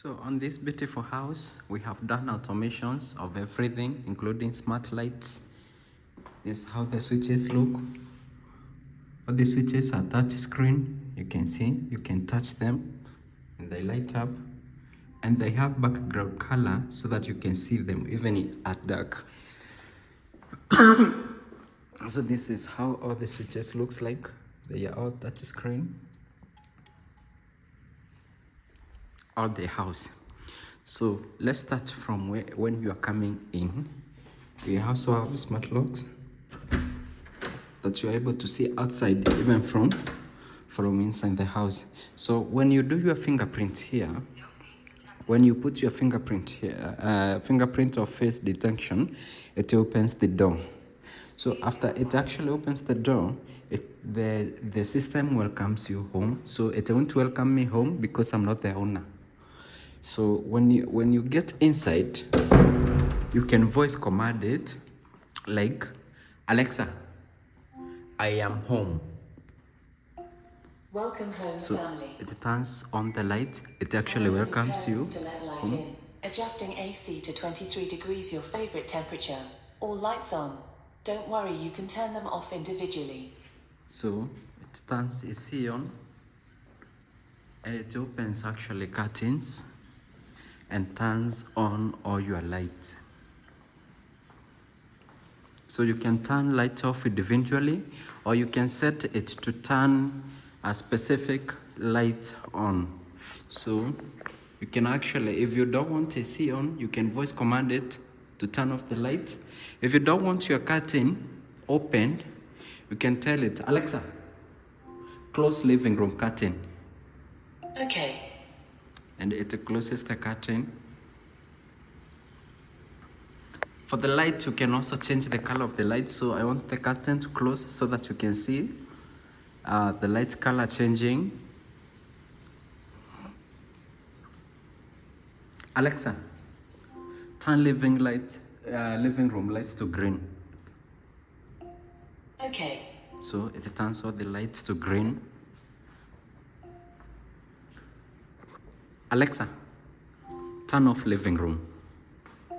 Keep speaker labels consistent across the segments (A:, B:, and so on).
A: So on this beautiful house, we have done automations of everything, including smart lights. This is how the switches look. All the switches are touch screen. You can see, you can touch them and they light up. And they have background color so that you can see them even at dark. So this is how all the switches looks like. They are all touch screen. All the house. So let's start from when you are coming in. We also have smart locks that you are able to see outside, even from inside the house. So when you do your fingerprint here, when you put your fingerprint here, fingerprint or face detection, it opens the door. So after it actually opens the door, the system welcomes you home. So it won't welcome me home because I'm not the owner. So when you get inside, you can voice command it like, Alexa, I am home.
B: Welcome home,
A: so
B: family.
A: It turns on the light. It actually welcomes you home.
B: Adjusting AC to 23 degrees, your favorite temperature. All lights on. Don't worry, you can turn them off individually.
A: So it turns AC on, and it opens actually curtains and turns on all your lights. So you can turn light off individually, or you can set it to turn a specific light on. So you can actually, if you don't want AC on, you can voice command it to turn off the lights. If you don't want your curtain opened, you can tell it, Alexa, close living room curtain.
B: Okay.
A: And it closes the curtain. For the light, you can also change the color of the light. So I want the curtain to close so that you can see the light color changing. Alexa, turn living room lights to green.
B: Okay.
A: So it turns all the lights to green. Alexa, turn off living room.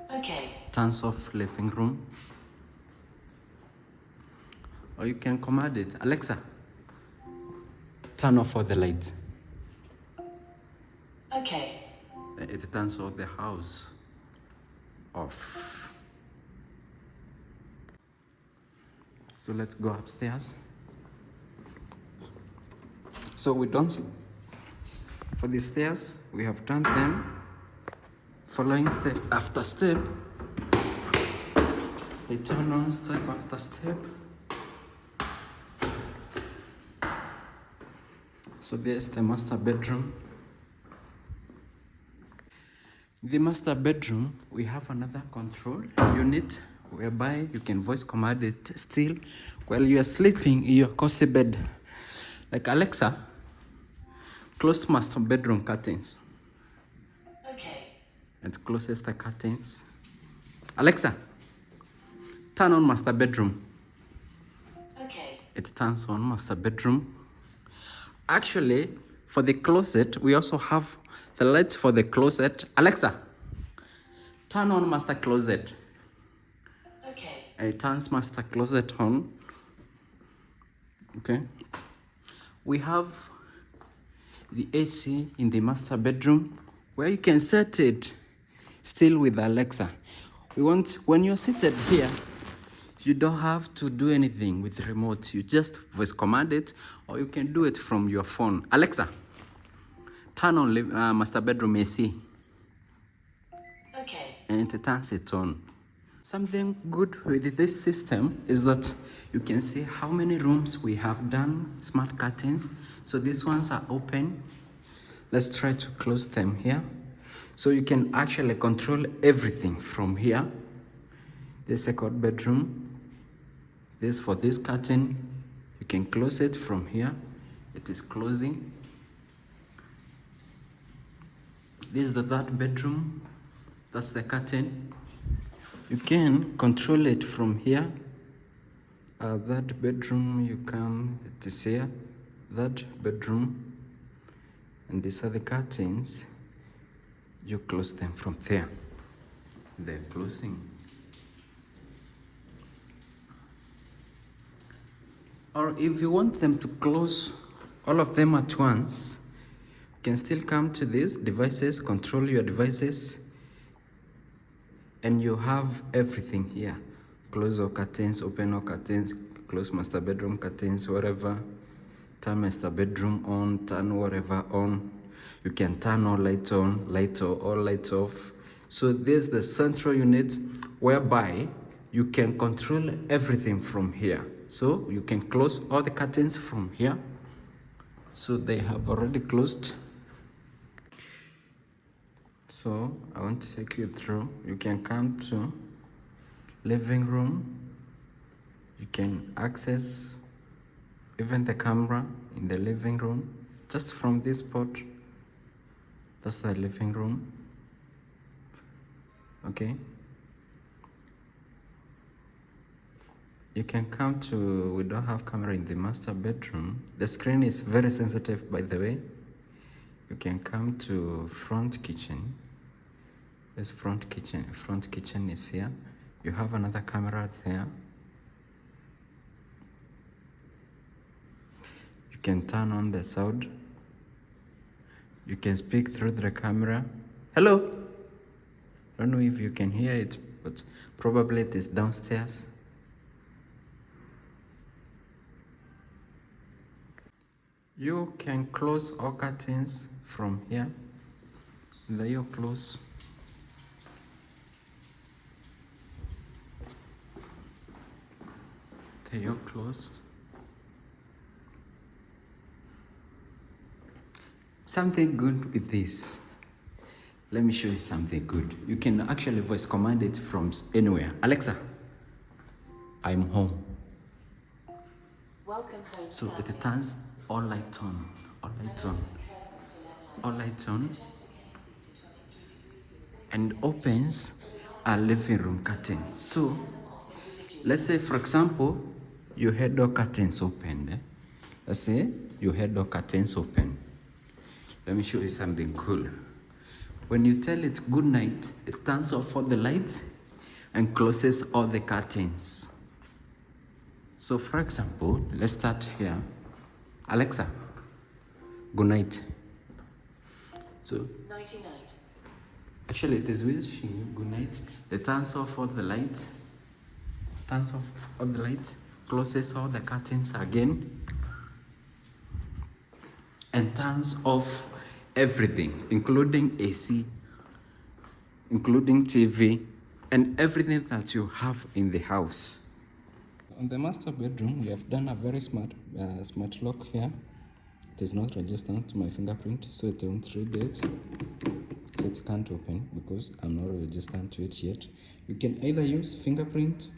B: Okay.
A: Turns off living room. Or you can command it, Alexa, turn off all the lights.
B: Okay.
A: It turns all the house off. So let's go upstairs. So we don't, for the stairs, we have done them. Following step after step, they turn on step after step. So there's the master bedroom. In the master bedroom, we have another control unit whereby you can voice command it still while you are sleeping in your cozy bed. Like, Alexa, close master bedroom curtains.
B: Okay.
A: It closes the curtains. Alexa, turn on master bedroom.
B: Okay.
A: It turns on master bedroom. Actually, for the closet, we also have the lights for the closet. Alexa, turn on master closet.
B: Okay.
A: And it turns master closet on. Okay. We have the AC in the master bedroom where you can set it still with Alexa. When you're seated here, you don't have to do anything with the remote. You just voice command it, or you can do it from your phone. Alexa, turn on master bedroom AC.
B: Okay.
A: And it turns it on. Something good with this system is that you can see how many rooms we have done smart curtains. So these ones are open. Let's try to close them here. So you can actually control everything from here. The second bedroom. This for this curtain. You can close it from here. It is closing. This is the third bedroom. That's the curtain. You can control it from here. That bedroom, you come, it is here. That bedroom. And these are the curtains. You close them from there. They're closing. Or if you want them to close all of them at once, you can still come to these devices, control your devices, and you have everything here. Close all curtains, open all curtains, close master bedroom curtains, whatever. Turn master bedroom on, turn whatever on. You can turn all lights on, lights off, all lights off. So there's the central unit whereby you can control everything from here. So you can close all the curtains from here. So they have already closed. So I want to take you through. You can come to living room. You can access even the camera in the living room just from this spot. That's the living room. Okay. You can come to, we don't have camera in the master bedroom. The screen is very sensitive, by the way. You can come to front kitchen. This front kitchen. Front kitchen is here. You have another camera there. You can turn on the sound. You can speak through the camera. Hello. I don't know if you can hear it, but probably it is downstairs. You can close all curtains from here. There you close. There you close. Something good with this. Let me show you something good. You can actually voice command it from anywhere. Alexa, I'm home.
B: Welcome home.
A: So it turns all lights on, all lights on, all lights on, and opens a living room curtain. So let's say, for example, you had door curtains open. Let's say you had door curtains open. Let me show you something cool. When you tell it good night, it turns off all the lights and closes all the curtains. So for example, let's start here. Alexa, good night. So,
B: Nighty night.
A: actually it is wishing you good night. It turns off all the lights. Turns off all the lights. Closes all the curtains again. And turns off everything, including AC, including TV, and everything that you have in the house. On the master bedroom, we have done a very smart lock here. It is not registered to my fingerprint, so it won't read it. So it can't open because I'm not registered to it yet. You can either use fingerprint,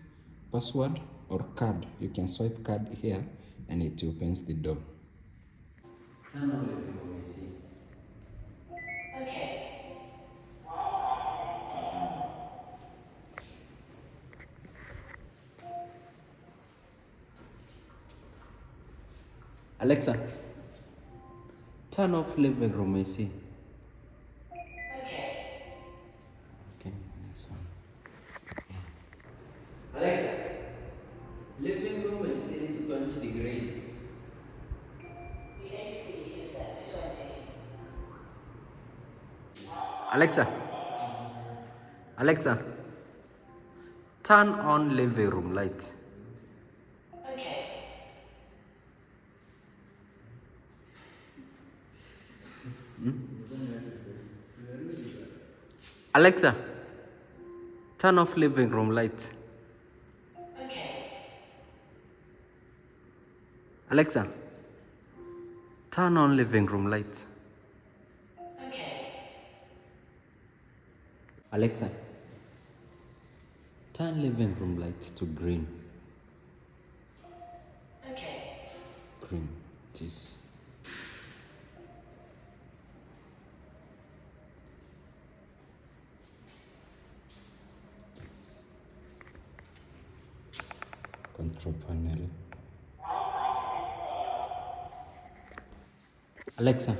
A: password, or card. You can swipe card here and it opens the door. Turn on living room AC.
B: Okay.
A: Alexa, turn off living room AC.
B: Okay.
A: Okay, next one. Alexa, living room is set to 20 degrees.
B: The AC is set to 20.
A: Alexa, Alexa, turn on living room light.
B: Okay.
A: Alexa, turn off living room light.
B: Okay.
A: Alexa, turn on living room light.
B: Okay.
A: Alexa, turn living room light to green.
B: Okay.
A: Green, it is. Control panel. Alexa,